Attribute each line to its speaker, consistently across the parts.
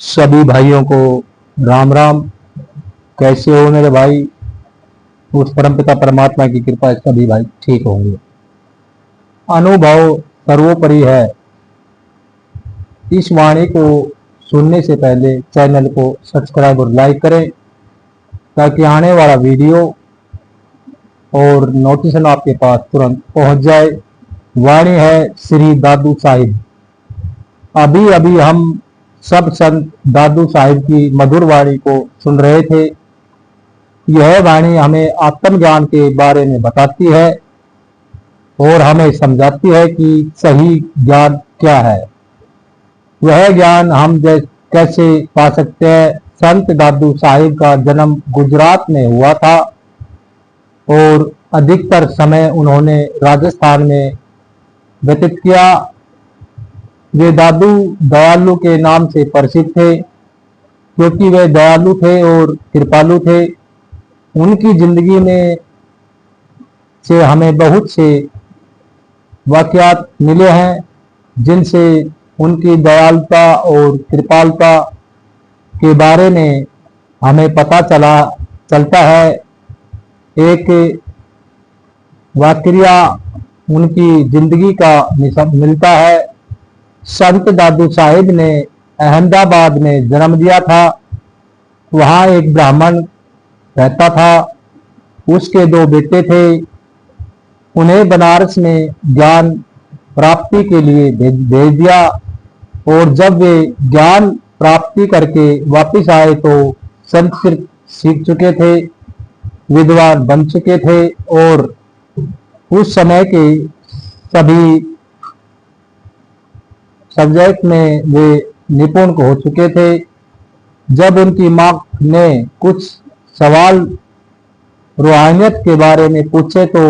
Speaker 1: सभी भाइयों को राम राम। कैसे हो मेरे भाई? उस परमपिता परमात्मा की कृपा से सभी भाई ठीक होंगे। अनुभव सर्वोपरि है। इस वाणी को सुनने से पहले चैनल को सब्सक्राइब और लाइक करें ताकि आने वाला वीडियो और नोटिफिकेशन आपके पास तुरंत पहुंच जाए। वाणी है श्री दादू साहिब। अभी अभी हम सब संत दादू साहिब की मधुर वाणी को सुन रहे थे। यह वाणी हमें आत्मज्ञान के बारे में बताती है और हमें समझाती है कि सही ज्ञान क्या है। वह ज्ञान हम कैसे पा सकते हैं। संत दादू साहिब का जन्म गुजरात में हुआ था और अधिकतर समय उन्होंने राजस्थान में व्यतीत किया। वे दादू दयालु के नाम से प्रसिद्ध थे क्योंकि वे दयालु थे और कृपालु थे। उनकी जिंदगी में से हमें बहुत से वाकयात मिले हैं जिनसे उनकी दयालुता और कृपालुता के बारे में हमें पता चलता है। एक वाकया उनकी जिंदगी का मिलता है। संत दादू साहिब ने अहमदाबाद में जन्म लिया था। वहाँ एक ब्राह्मण रहता था। उसके दो बेटे थे। उन्हें बनारस में ज्ञान प्राप्ति के लिए भेज दिया और जब वे ज्ञान प्राप्ति करके वापस आए तो संस्कृत सीख चुके थे, विद्वान बन चुके थे और उस समय के सभी सब्जेक्ट में वे निपुण हो चुके थे। जब उनकी माँ ने कुछ सवाल रूहानियत के बारे में पूछे तो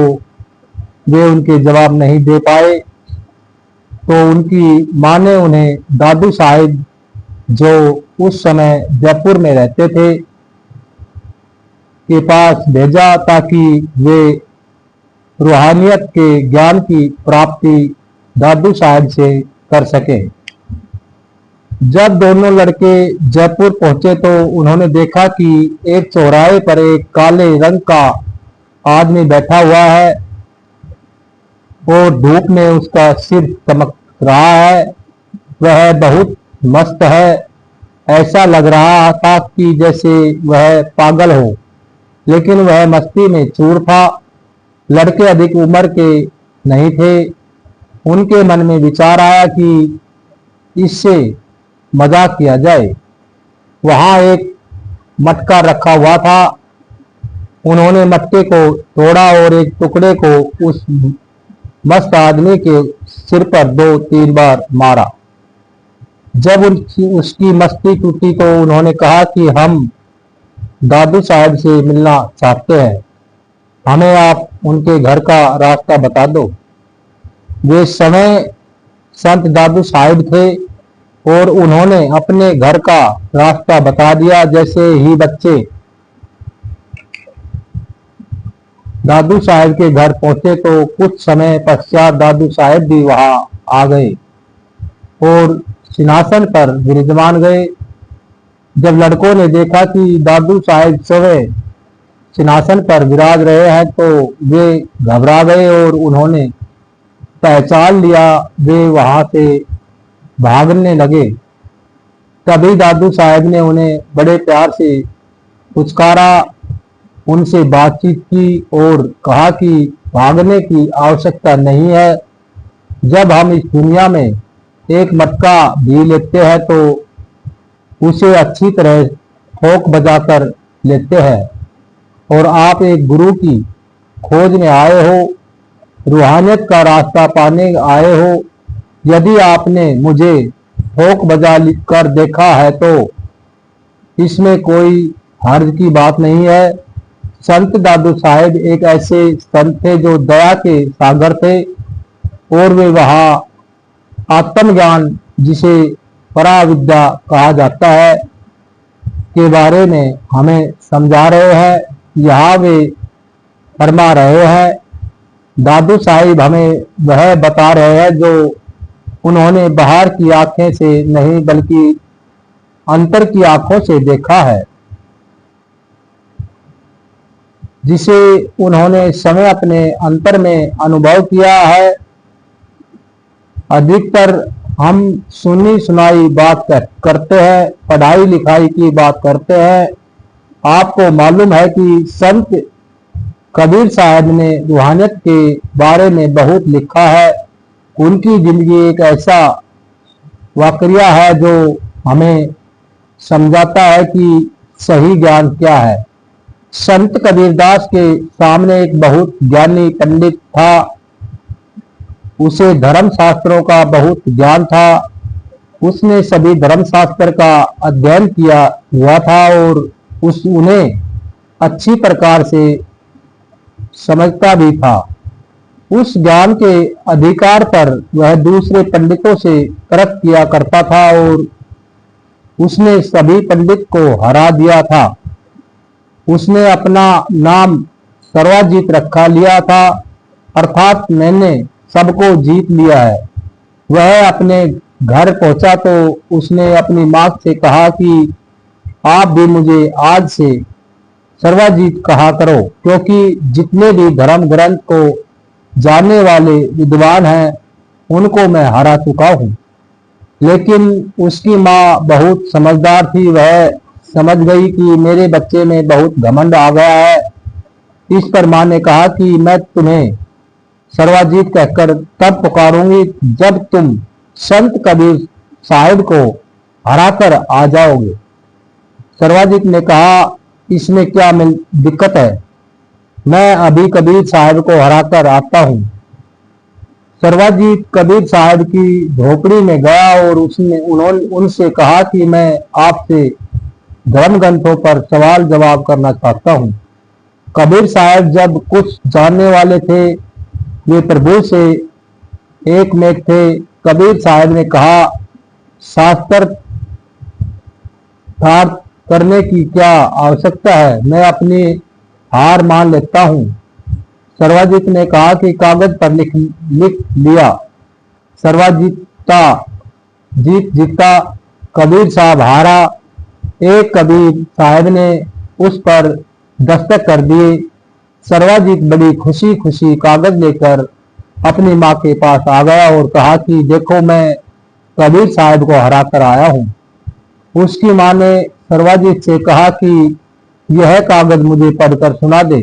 Speaker 1: वे उनके जवाब नहीं दे पाए, तो उनकी माँ ने उन्हें दादू साहिब जो उस समय जयपुर में रहते थे के पास भेजा ताकि वे रूहानियत के ज्ञान की प्राप्ति दादू साहिब से कर सके। जब दोनों लड़के जयपुर पहुंचे तो उन्होंने देखा कि एक चौराहे पर एक काले रंग का आदमी बैठा हुआ है और धूप में उसका सिर चमक रहा है। वह बहुत मस्त है। ऐसा लग रहा था कि जैसे वह पागल हो, लेकिन वह मस्ती में चूर था। लड़के अधिक उम्र के नहीं थे। उनके मन में विचार आया कि इससे मजाक किया जाए। वहां एक मटका रखा हुआ था। उन्होंने मटके को तोड़ा और एक टुकड़े को उस मस्त आदमी के सिर पर 2-3 बार मारा। जब उसकी मस्ती टूटी तो उन्होंने कहा कि हम दादू साहब से मिलना चाहते हैं, हमें आप उनके घर का रास्ता बता दो। वे समय संत दादू साहिब थे और उन्होंने अपने घर का रास्ता बता दिया। जैसे ही बच्चे दादू साहिब के घर पहुंचे तो कुछ समय पश्चात दादू साहिब भी वहां आ गए और सिंहासन पर विराजमान गए। जब लड़कों ने देखा कि दादू साहिब स्वयं सिंहासन पर विराज रहे हैं तो वे घबरा गए और उन्होंने पहचान लिया। वे वहां से भागने लगे। तभी दादू साहब ने उन्हें बड़े प्यार से पुचकारा, उनसे बातचीत की और कहा कि भागने की आवश्यकता नहीं है। जब हम इस दुनिया में एक मटका भी लेते हैं तो उसे अच्छी तरह ठोक बजाकर लेते हैं और आप एक गुरु की खोज में आए हो, रूहानियत का रास्ता पाने आए हो। यदि आपने मुझे ठोक बजा कर देखा है तो इसमें कोई हर्ज की बात नहीं है। संत दादू साहिब एक ऐसे संत थे जो दया के सागर थे और वे वहां आत्मज्ञान, जिसे पराविद्या कहा जाता है, के बारे में हमें समझा रहे हैं। यहाँ वे फरमा रहे हैं। दादू साहिब हमें वह बता रहे हैं जो उन्होंने बाहर की आंखें से नहीं बल्कि अंतर की आंखों से देखा है, जिसे उन्होंने समय अपने अंतर में अनुभव किया है। अधिकतर हम सुनी सुनाई बात करते हैं, पढ़ाई लिखाई की बात करते हैं। आपको मालूम है कि संत कबीर साहब ने रूहानियत के बारे में बहुत लिखा है। उनकी जिंदगी एक ऐसा वाकया है जो हमें समझाता है कि सही ज्ञान क्या है। संत कबीरदास के सामने एक बहुत ज्ञानी पंडित था। उसे धर्म शास्त्रों का बहुत ज्ञान था। उसने सभी धर्म शास्त्र का अध्ययन किया हुआ था और उन्हें अच्छी प्रकार से समझता भी था। उस ज्ञान के अधिकार पर वह दूसरे पंडितों से तर्क किया करता था और उसने सभी पंडित को हरा दिया था। उसने अपना नाम सर्वजीत रखा लिया था, अर्थात मैंने सबको जीत लिया है। वह अपने घर पहुंचा तो उसने अपनी माँ से कहा कि आप भी मुझे आज से सर्वजीत कहा करो, क्योंकि जितने भी धर्म ग्रंथ को जानने वाले विद्वान हैं उनको मैं हरा चुका हूँ। लेकिन उसकी माँ बहुत समझदार थी। वह समझ गई कि मेरे बच्चे में बहुत घमंड आ गया है। इस पर माँ ने कहा कि मैं तुम्हें सर्वजीत कहकर तब पुकारूंगी जब तुम संत कबीर साहिब को हराकर आ जाओगे। सर्वजीत ने कहा, इसमें क्या दिक्कत है, मैं अभी कबीर साहब को हराकर आता हूँ। सर्वजीत कबीर साहब की झोपड़ी में गया और उन्होंने उनसे कहा कि मैं आपसे धर्म ग्रंथों पर सवाल जवाब करना चाहता हूँ। कबीर साहब जब कुछ जानने वाले थे, वे प्रभु से एक में थे। कबीर साहब ने कहा, शास्त्र करने की क्या आवश्यकता है, मैं अपनी हार मान लेता हूँ। सर्वजीत ने कहा कि कागज पर लिख लिया। जीता, कबीर साहब हारा। एक कबीर साहब ने उस पर दस्तखत कर दिए। सर्वजीत बड़ी खुशी खुशी कागज लेकर अपनी माँ के पास आ गया और कहा कि देखो, मैं कबीर साहब को हरा कर आया हूँ। उसकी माँ ने सर्वजीत से कहा कि यह कागज मुझे पढ़कर सुना दे,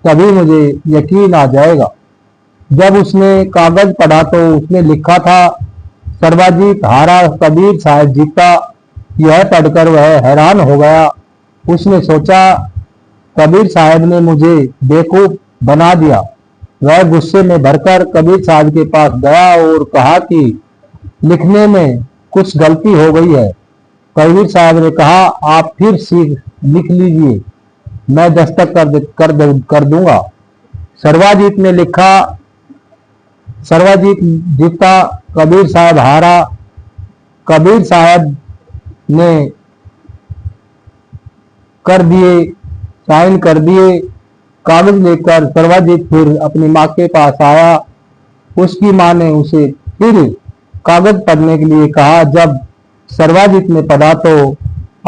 Speaker 1: तभी मुझे यकीन आ जाएगा। जब उसने कागज पढ़ा तो उसने लिखा था, सर्वजीत हारा, कबीर साहब जीता। यह पढ़कर वह हैरान हो गया। उसने सोचा, कबीर साहब ने मुझे बेवकूफ बना दिया। वह गुस्से में भरकर कबीर साहब के पास गया और कहा कि लिखने में कुछ गलती हो गई है। कबीर साहब ने कहा, आप फिर लिख लीजिए, मैं दस्तखत कर दूंगा। सर्वजीत ने लिखा, सर्वजीत जीता, कबीर साहब हारा। कबीर साहब ने कर दिए, साइन कर दिए। कागज लेकर सर्वजीत फिर अपनी माँ के पास आया। उसकी माँ ने उसे फिर कागज पढ़ने के लिए कहा। जब सर्वजीत ने पढ़ा तो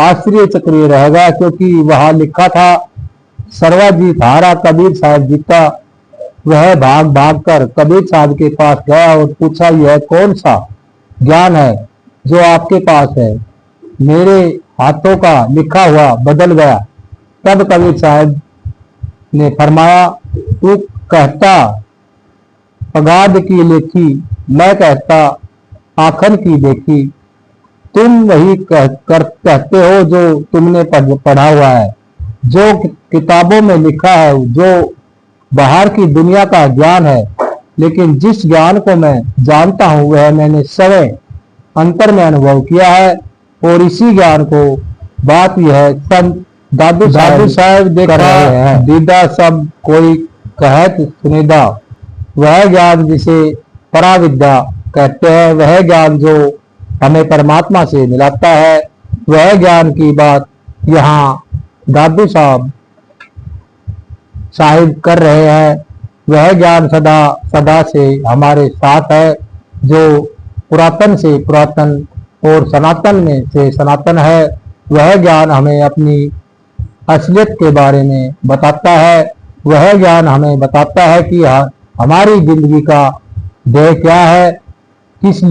Speaker 1: आश्चर्यचकित रह गया, क्योंकि वहां लिखा था, सर्वजीत हारा, कबीर साहब जीता। वह भाग भाग कर कबीर साहब के पास गया और पूछा, यह कौन सा ज्ञान है जो आपके पास है? मेरे हाथों का लिखा हुआ बदल गया। तब कबीर साहब ने फरमाया, तू कहता पगाद की लेखी, मैं कहता आखन की देखी। तुम वही कहते हो जो तुमने पढ़ा हुआ है, जो किताबों में लिखा है, जो बाहर की दुनिया का ज्ञान है। लेकिन जिस ज्ञान को मैं जानता हूँ वह मैंने समय अंतर में अनुभव किया है। और इसी ज्ञान को बात यह है, संत दादू साहब देखा है, दीदा सब कोई कहत सुनिदा। वह ज्ञान जिसे पराविद्या कहते हैं, वह ज्ञान जो हमें परमात्मा से मिलाता है, वह ज्ञान की बात यहाँ दादू साहिब कर रहे हैं। वह ज्ञान सदा से हमारे साथ है, जो पुरातन से पुरातन और सनातन में से सनातन है। वह ज्ञान हमें अपनी असलियत के बारे में बताता है। वह ज्ञान हमें बताता है कि हमारी जिंदगी का ध्येय क्या है, किस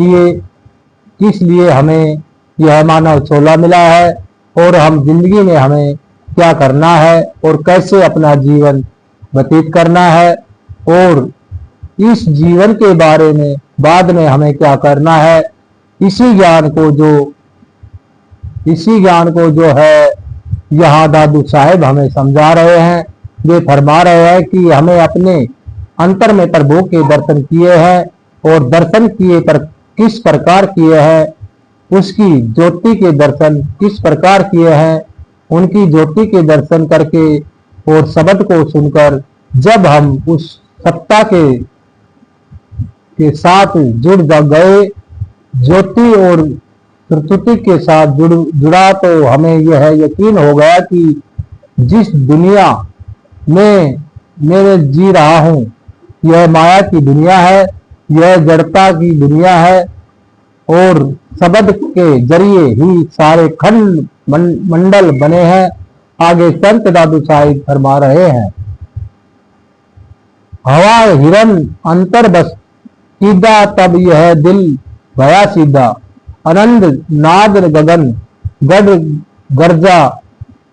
Speaker 1: लिए हमें यह मानव चोला मिला है, और हम जिंदगी में हमें क्या करना है और कैसे अपना जीवन व्यतीत करना है, और इस जीवन के बारे में बाद में हमें क्या करना है। इसी ज्ञान को जो है यहाँ दादू साहेब हमें समझा रहे हैं। वे फरमा रहे हैं कि हमें अपने अंतर में प्रभु के दर्शन किए हैं, और दर्शन किए पर किस प्रकार किए हैं, उसकी ज्योति के दर्शन किस प्रकार किए हैं। उनकी ज्योति के दर्शन करके और शब्द को सुनकर जब हम उस सत्ता के साथ जुड़ गए, ज्योति और प्रकृति के साथ जुड़ा, तो हमें यह यकीन हो गया कि जिस दुनिया में मैं जी रहा हूँ यह माया की दुनिया है, यह जड़ता की दुनिया है, और शब्द के जरिए ही सारे खंड मंडल बने हैं। आगे संत दादू साहिब फरमा रहे हैं, हवा हिरन अंतर बस सीधा, तब यह दिल भया सीधा, आनंद नाद गगन गढ़ गर्जा,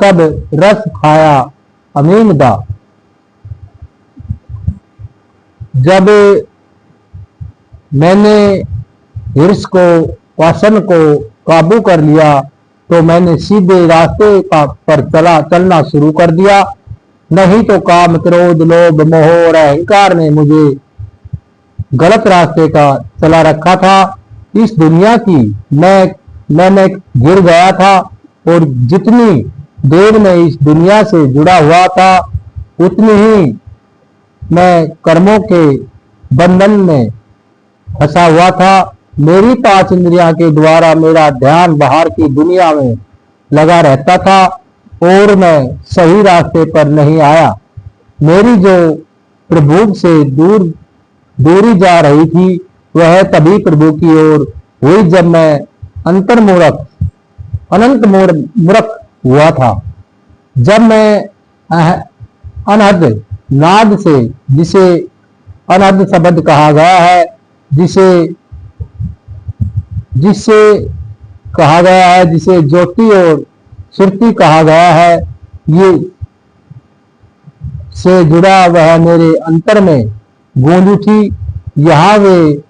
Speaker 1: तब रस खाया अमीन दा। जब मैंने हिर्स को, वासन को काबू कर लिया, तो मैंने सीधे रास्ते पर चलना शुरू कर दिया। नहीं तो काम, क्रोध, लोभ, मोह और अहंकार ने मुझे गलत रास्ते का चला रखा था। इस दुनिया की मैं गिर गया था, और जितनी देर में इस दुनिया से जुड़ा हुआ था उतनी ही मैं कर्मों के बंधन में फंसा हुआ था। मेरी 5 इंद्रियां के द्वारा मेरा ध्यान बाहर की दुनिया में लगा रहता था, और मैं सही रास्ते पर नहीं आया। मेरी जो प्रभु से दूरी जा रही थी, वह तभी प्रभु की ओर हुई जब मैं अनंत मूर्ख हुआ था। जब मैं अनहद नाद से, जिसे अनहद शब्द कहा गया है, जिसे ज्योति और श्रुति कहा गया है, ये से जुड़ा वह मेरे अंतर में गूंज उठी। यहाँ वे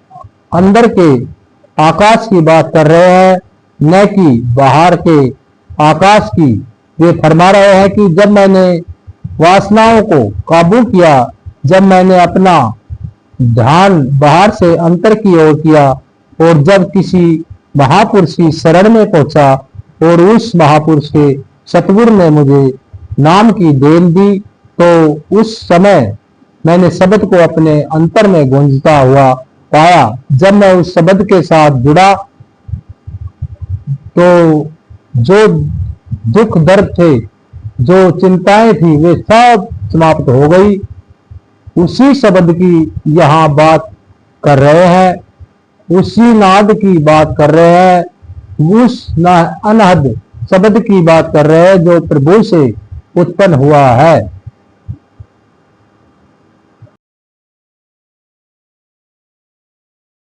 Speaker 1: अंदर के आकाश की बात कर रहे हैं, न कि बाहर के आकाश की। वे फरमा रहे हैं कि जब मैंने वासनाओं को काबू किया, जब मैंने अपना ध्यान बाहर से अंतर की ओर किया, और जब किसी महापुरुष की शरण में पहुंचा, और उस महापुरुष के सतगुरु ने मुझे नाम की देन दी, तो उस समय मैंने शब्द को अपने अंतर में गूंजता हुआ पाया। जब मैं उस शब्द के साथ जुड़ा, तो जो दुख दर्द थे, जो चिंताएं थी, वे सब समाप्त हो गई। उसी शब्द की यहाँ बात कर रहे हैं, उसी नाद की बात कर रहे हैं, उस अनहद शब्द की बात कर रहे हैं जो प्रभु से उत्पन्न हुआ है।